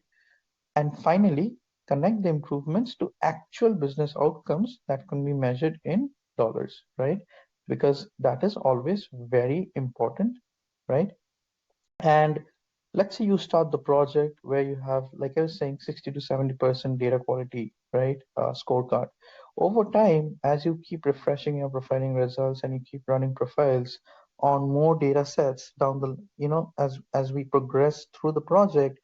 [SPEAKER 2] And finally, connect the improvements to actual business outcomes that can be measured in dollars, right? Because that is always very important, right? And let's say you start the project where you have, like I was saying, 60 to 70% data quality, right? Scorecard. Over time, as you keep refreshing your profiling results and you keep running profiles on more data sets down the, as we progress through the project,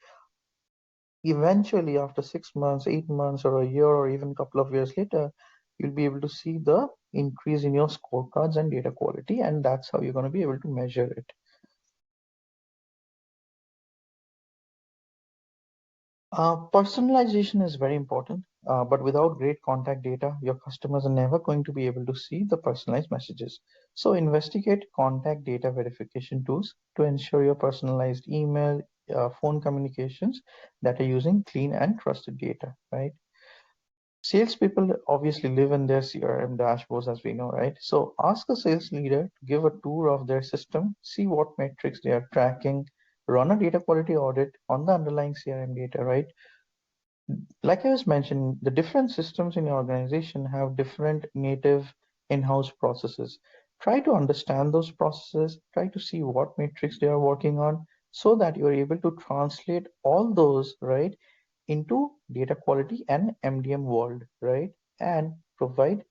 [SPEAKER 2] eventually after 6 months, 8 months, or a year, or even a couple of years later, you'll be able to see the increase in your scorecards and data quality, and that's how you're going to be able to measure it. Personalization is very important, but without great contact data, your customers are never going to be able to see the personalized messages. So investigate contact data verification tools to ensure your personalized email, phone communications that are using clean and trusted data, right? Salespeople obviously live in their CRM dashboards, as we know, right? So ask a sales leader to give a tour of their system, see what metrics they are tracking, run a data quality audit on the underlying CRM data, right? Like I was mentioning, the different systems in your organization have different native in-house processes. Try to understand those processes, try to see what metrics they are working on, so that you're able to translate all those, right, into data quality and MDM world, right? And provide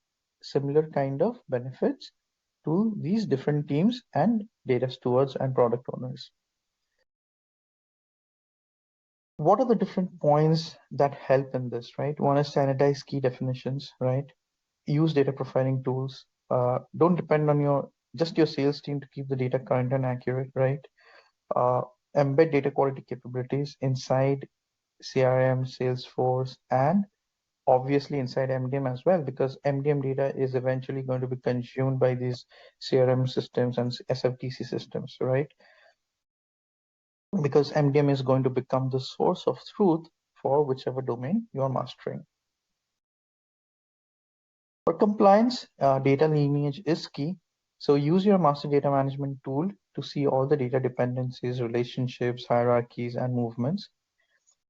[SPEAKER 2] similar kind of benefits to these different teams and data stewards and product owners. What are the different points that help in this, right? One is standardize key definitions, right? Use data profiling tools. Don't depend on just your sales team to keep the data current and accurate, right? Uh, embed data quality capabilities inside CRM, Salesforce, and obviously inside MDM as well, because MDM data is eventually going to be consumed by these CRM systems and SFTC systems, right? Because MDM is going to become the source of truth for whichever domain you're mastering. For compliance, data lineage is key. So use your master data management tool to see all the data dependencies, relationships, hierarchies, and movements.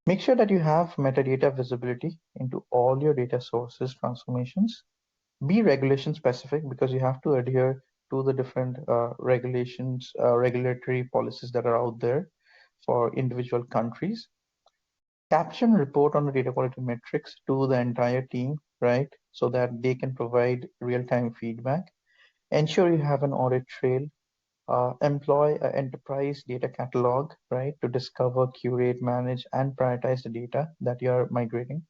[SPEAKER 2] Make sure that you have metadata visibility into all your data sources transformations. Be regulation specific, because you have to adhere to the different regulations, regulatory policies that are out there for individual countries. Caption report on the data quality metrics to the entire team, right? So that they can provide real-time feedback. Ensure you have an audit trail. Employ an enterprise data catalog, right? To discover, curate, manage, and prioritize the data that you're migrating.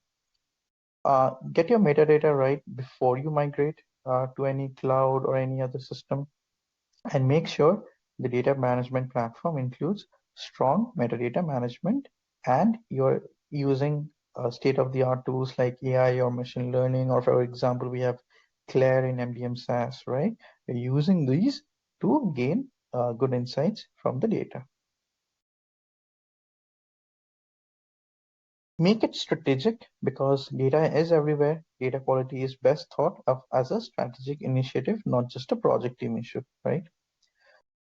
[SPEAKER 2] Get your metadata right before you migrate to any cloud or any other system, and make sure the data management platform includes strong metadata management, and you're using state-of-the-art tools like AI or machine learning, or for example, we have Claire in MDM SaaS, right? We're using these to gain good insights from the data. Make it strategic, because data is everywhere. Data quality is best thought of as a strategic initiative, not just a project team issue, right?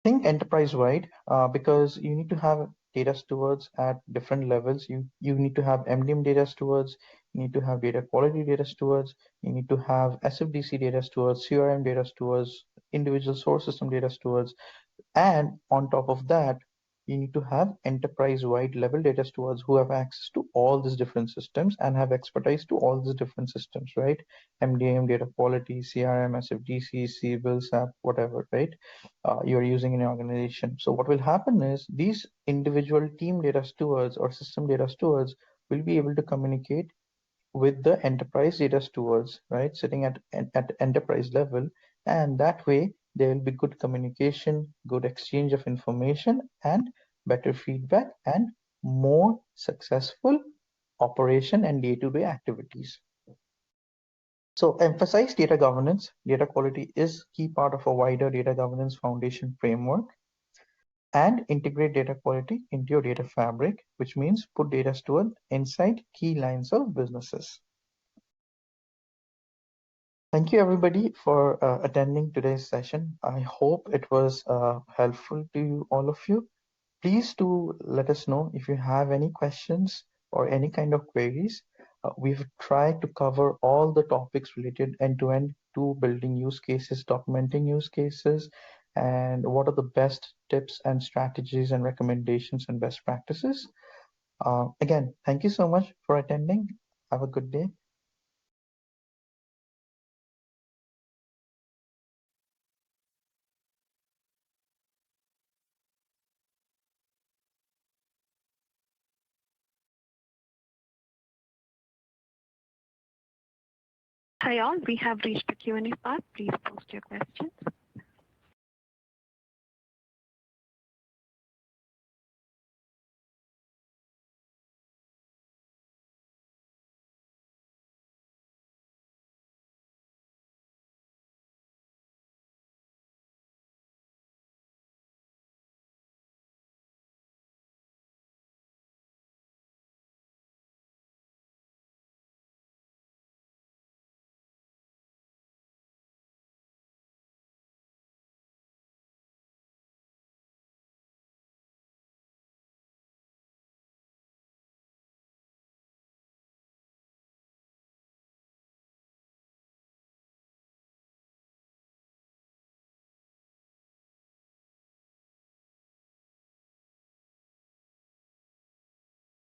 [SPEAKER 2] Think enterprise-wide, because you need to have data stewards at different levels. You need to have MDM data stewards, you need to have data quality data stewards, you need to have SFDC data stewards, CRM data stewards, individual source system data stewards, and on top of that, you need to have enterprise-wide level data stewards who have access to all these different systems and have expertise to all these different systems, right? MDM, data quality, CRM, SFDC, CBIL, SAP, whatever, right? You're using in your organization. So what will happen is these individual team data stewards or system data stewards will be able to communicate with the enterprise data stewards, right, sitting at enterprise level, and that way there will be good communication, good exchange of information, and better feedback and more successful operation and day-to-day activities. So emphasize data governance. Data quality is key part of a wider data governance foundation framework, and integrate data quality into your data fabric, which means put data steward inside key lines of businesses. Thank you everybody for attending today's session. I hope it was helpful to you, all of you. Please do let us know if you have any questions or any kind of queries. We've tried to cover all the topics related end-to-end to building use cases, documenting use cases, and what are the best tips and strategies and recommendations and best practices. Again, thank you so much for attending. Have a good day.
[SPEAKER 3] Hi all, we have reached the Q&A part. Please post your questions.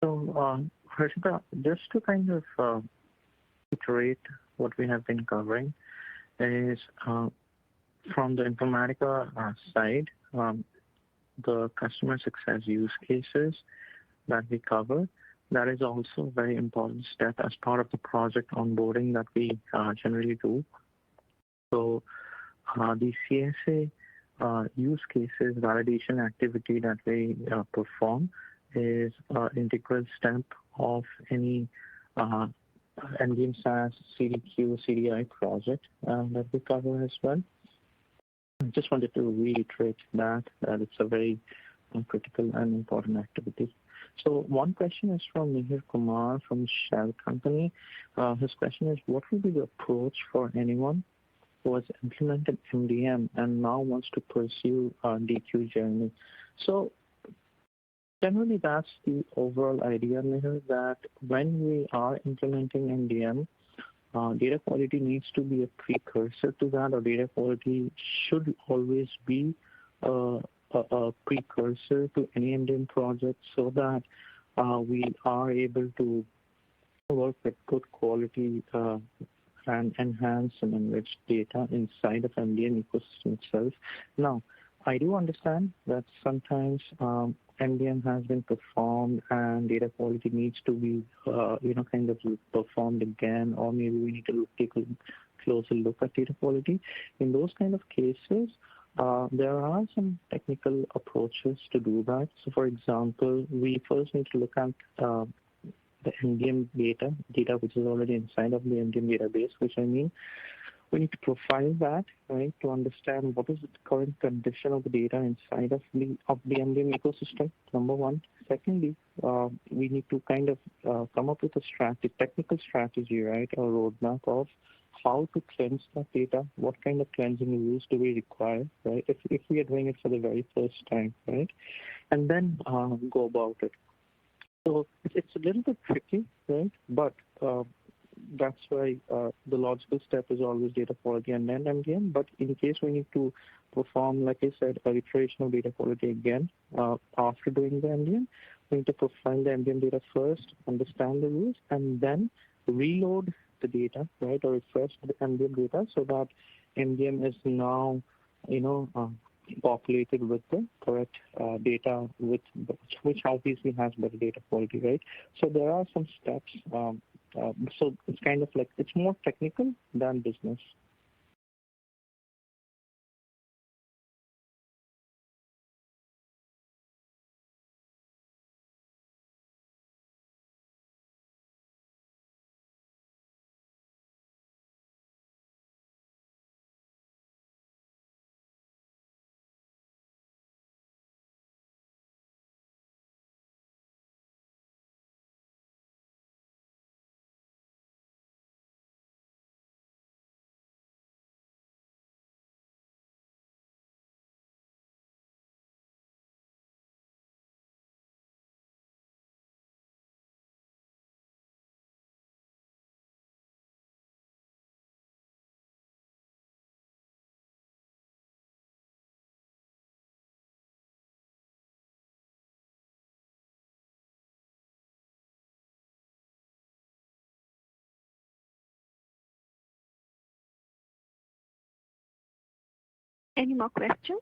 [SPEAKER 4] So, Harshita, just to kind of iterate what we have been covering is from the Informatica side, the customer success use cases that we cover, that is also a very important step as part of the project onboarding that we generally do. So the CSA use cases validation activity that we perform is an integral step of any MDM SaaS CDQ CDI project that we cover as well. I just wanted to reiterate that it's a very critical and important activity. So one question is from Mihir Kumar from Shell Company. His question is, what will be the approach for anyone who has implemented MDM and now wants to pursue a DQ journey? So generally, that's the overall idea, Mihir, that when we are implementing MDM, data quality needs to be a precursor to that, or data quality should always be a precursor to any MDM project so that we are able to work with good quality and enhance and enrich data inside of MDM ecosystem itself. Now, I do understand that sometimes MDM has been performed and data quality needs to be, kind of performed again, or maybe we need to take a closer look at data quality. In those kind of cases, there are some technical approaches to do that. So, for example, we first need to look at the MDM data which is already inside of the MDM database, which I mean, we need to profile that, right, to understand what is the current condition of the data inside of the MDM ecosystem, number one. Secondly, we need to kind of come up with a technical strategy, right, or roadmap of how to cleanse that data, what kind of cleansing rules do we require, right, if we are doing it for the very first time, right, and then go about it. So it's a little bit tricky, right, but that's why the logical step is always data quality and then MDM. But in case we need to perform, like I said, a iteration of data quality again after doing the MDM, we need to profile the MDM data first, understand the rules, and then reload the data, right, or refresh the MDM data so that MDM is now, populated with the correct data, which obviously has better data quality, right? So there are some steps. So it's kind of like it's more technical than business.
[SPEAKER 3] Any more questions?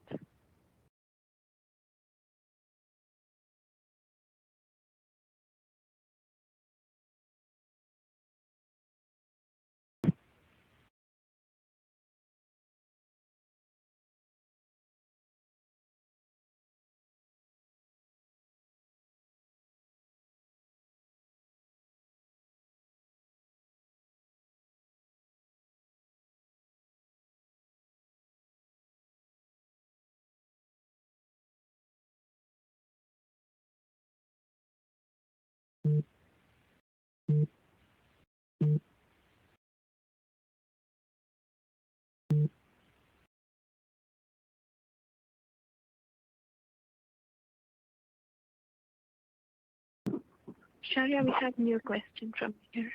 [SPEAKER 3] Sharia, we have new question from here.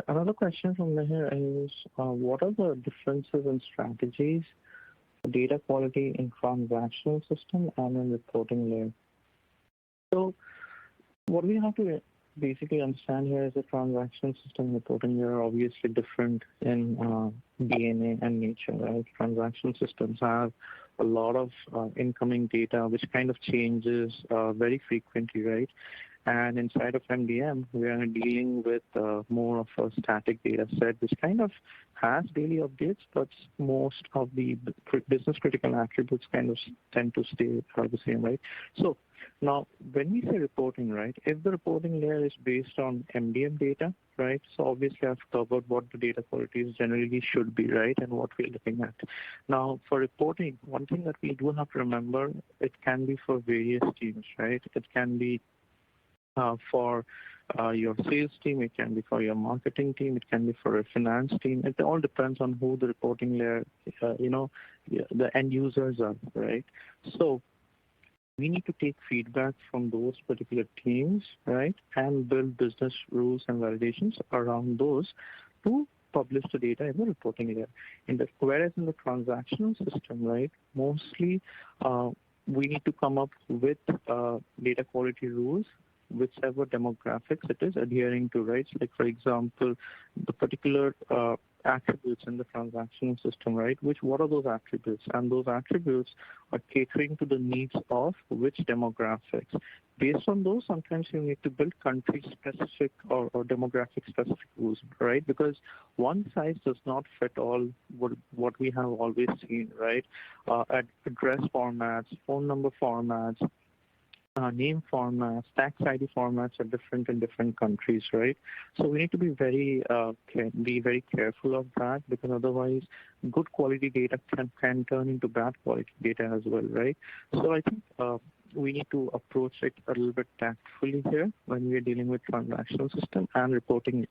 [SPEAKER 4] Another question from here is, what are the differences in strategies for data quality in transactional system and in reporting layer? So what we have to basically understand here is the transaction system reporting layer are obviously different in DNA and nature, right? Transaction systems have a lot of incoming data, which kind of changes very frequently, right? And inside of MDM, we are dealing with more of a static data set, which kind of has daily updates, but most of the business critical attributes kind of tend to stay the same, right? So now, when we say reporting, right, if the reporting layer is based on MDM data, right, so obviously I've covered what the data qualities generally should be, right, and what we're looking at. Now, for reporting, one thing that we do have to remember, it can be for various teams, right? It can be for your sales team, it can be for your marketing team, it can be for a finance team. It all depends on who the reporting layer, the end users are, right? So we need to take feedback from those particular teams, right, and build business rules and validations around those to publish the data in the reporting layer. Whereas in the transactional system, right, mostly we need to come up with data quality rules, whichever demographics it is adhering to, right? So like, for example, the particular attributes in the transactional system, right? What are those attributes? And those attributes are catering to the needs of which demographics. Based on those, sometimes you need to build country-specific or demographic-specific rules, right? Because one size does not fit all what we have always seen, right? Address formats, phone number formats, name formats, tax ID formats are different in different countries, right? So we need to be very careful of that, because otherwise good quality data can turn into bad quality data as well, right? So I think we need to approach it a little bit tactfully here when we are dealing with transactional system and reporting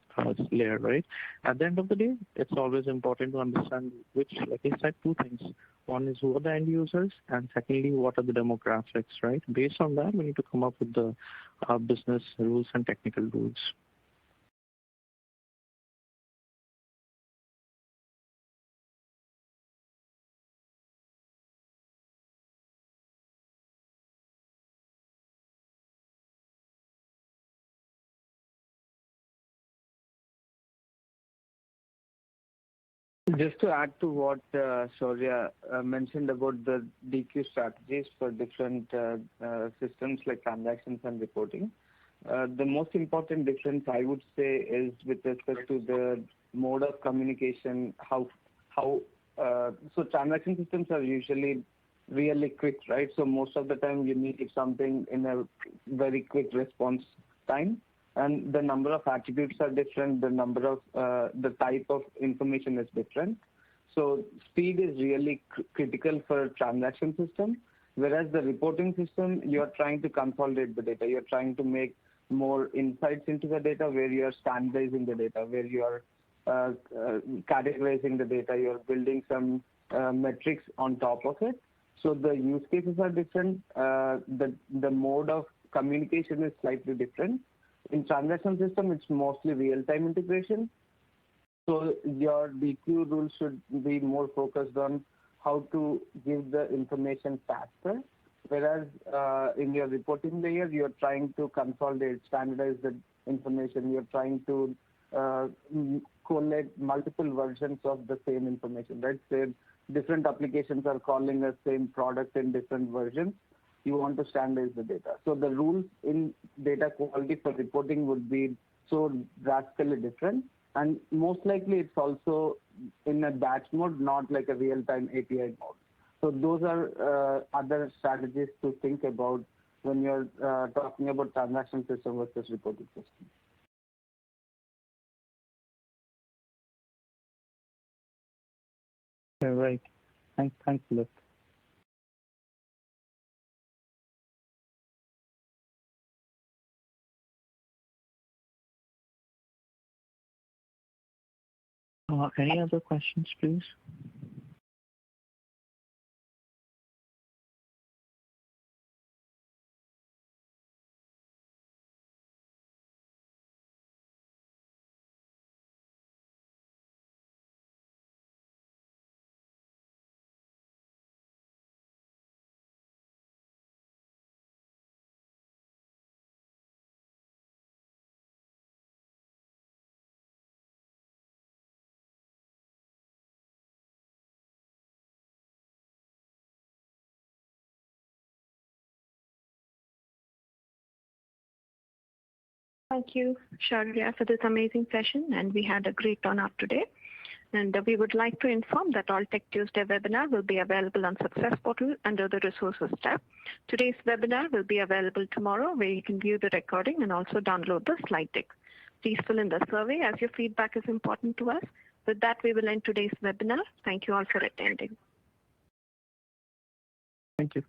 [SPEAKER 4] layer, right? At the end of the day, it's always important to understand which, like I said, two things. One is who are the end users, and secondly, what are the demographics, right? Based on that, we need to come up with the business rules and technical rules.
[SPEAKER 5] Just to add to what Shaurya mentioned about the DQ strategies for different systems like transactions and reporting, the most important difference I would say is with respect to the mode of communication. So transaction systems are usually really quick, right? So most of the time you need something in a very quick response time. And the number of attributes are different. The type of information is different. So speed is really critical for transaction system. Whereas the reporting system, you're trying to consolidate the data. You're trying to make more insights into the data, where you're standardizing the data, where you're categorizing the data. You're building some metrics on top of it. So the use cases are different. The mode of communication is slightly different. In transaction system, it's mostly real-time integration. So your DQ rules should be more focused on how to give the information faster. Whereas in your reporting layer, you're trying to consolidate, standardize the information. You're trying to collect multiple versions of the same information, right? Say different applications are calling the same product in different versions. You want to standardize the data. So the rules in data quality for reporting would be so drastically different. And most likely it's also in a batch mode, not like a real-time API mode. So those are other strategies to think about when you're talking about transaction system versus reporting system.
[SPEAKER 4] Yeah, right. Thanks, Philip. Any other questions, please?
[SPEAKER 3] Thank you, Shaurya, for this amazing session, and we had a great turnout today. And we would like to inform that all Tech Tuesday webinar will be available on Success Portal under the Resources tab. Today's webinar will be available tomorrow, where you can view the recording and also download the slide deck. Please fill in the survey, as your feedback is important to us. With that, we will end today's webinar. Thank you all for attending.
[SPEAKER 4] Thank you.